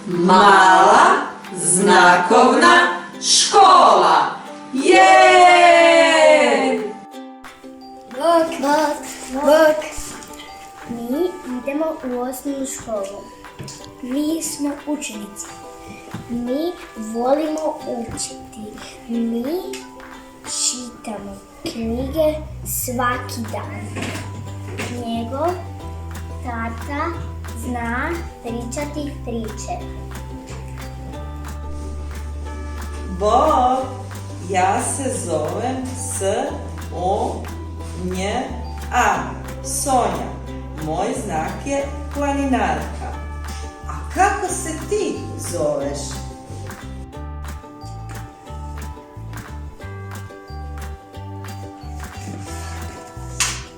Mala znakovna škola. Je! Bok. Mi idemo u osnovnu školu. Mi smo učenici. Mi volimo učiti. Mi čitamo knjige svaki dan. Njegov tata zna pričati priče. Bok, ja se zovem Sonja. Sonja, moj znak je planinarka. A kako se ti zoveš?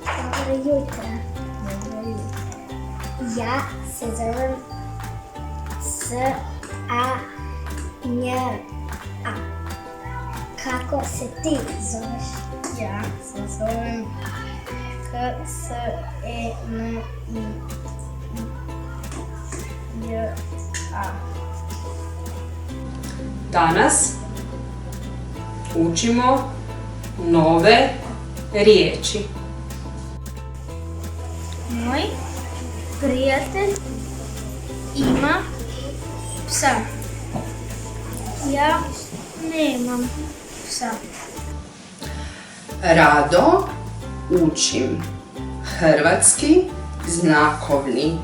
Dobro jutro. Ja se zovem Sonja. Kako se ti zoveš? Ja se zovem Ksenija. Danas učimo nove riječi. Moj prijatelj ima psa. Ja nemam psa. Rado učim hrvatski znakovni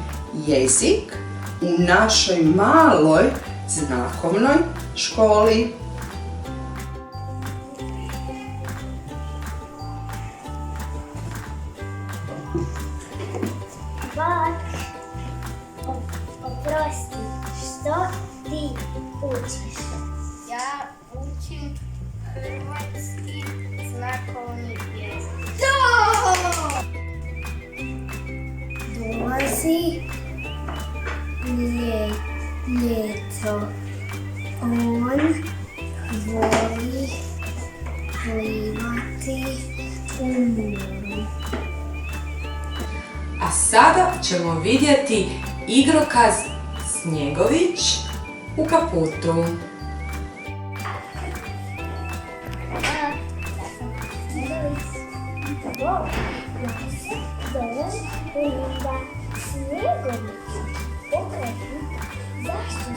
jezik u našoj maloj znakovnoj školi. Bak, oprosti, što ti učiš? Ja učim hrvatski znakovni jezik. Dolazi ljeto. On voli plivati u moru. A sada ćemo vidjeti igrokaz Snjegović u kaputu. Zašto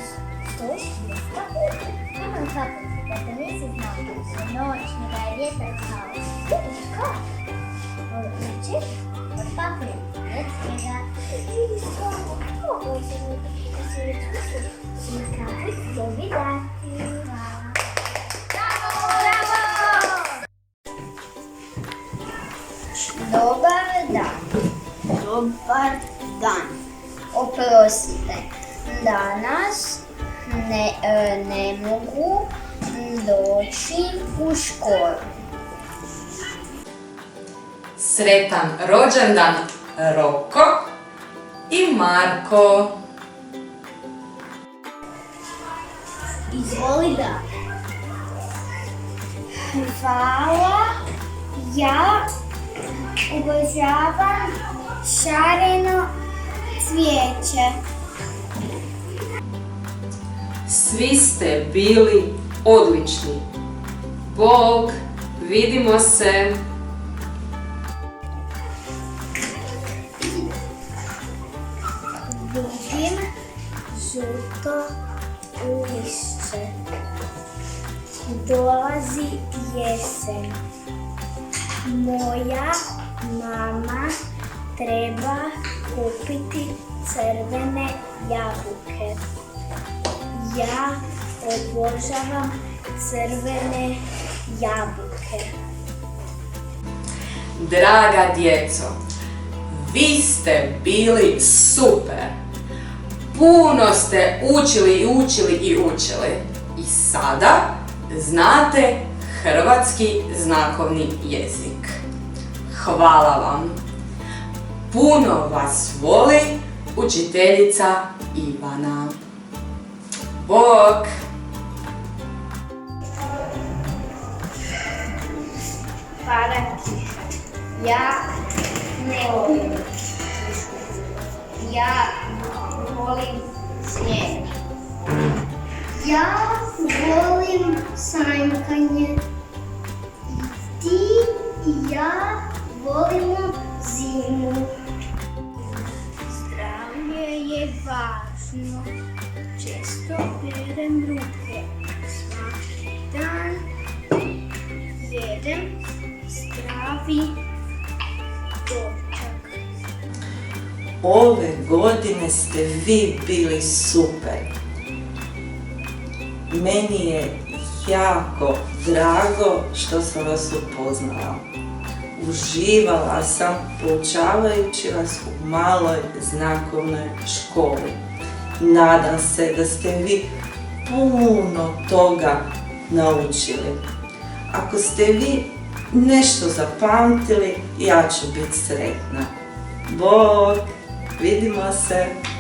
stojiš bez kaputa? Imam kaputu, da te nisi znao da su noćni, da je vjetar kao. Vidiš kao? Znači, od papira, od snijega. Vidiš kao, kako se mi kaput tebi dati. Dobar dan. Dobar dan. Oprostite, danas ne mogu doći u školu. Sretan rođendan Roko i Marko. Izvoli da. Hvala, ja obožavam šareno cvijeće. Svi ste bili odlični. Bog, vidimo se. Vidim žuto lišće. Dolazi jesen. Moja mama treba kupiti crvene jabuke. Ja obožavam crvene jabuke. Draga djeco, vi ste bili super. Puno ste učili. I sada znate hrvatski znakovni jezik. Hvala vam. Puno vas voli učiteljica Ivana. Bok! Pada kiša. Ja ne volim kišu. Ja volim snijeg. Ja volim sanjkanje. Ti i ja volimo zimu. Zdravlje je važno. Često perem ruke. Svaki dan jedem zdravi dočak. Ove godine ste vi bili super. Meni je jako drago što sam vas upoznala. Uživala sam poučavajući vas u maloj znakovnoj školi. Nadam se da ste vi puno toga naučili. Ako ste vi nešto zapamtili, ja ću biti sretna. Bog, vidimo se!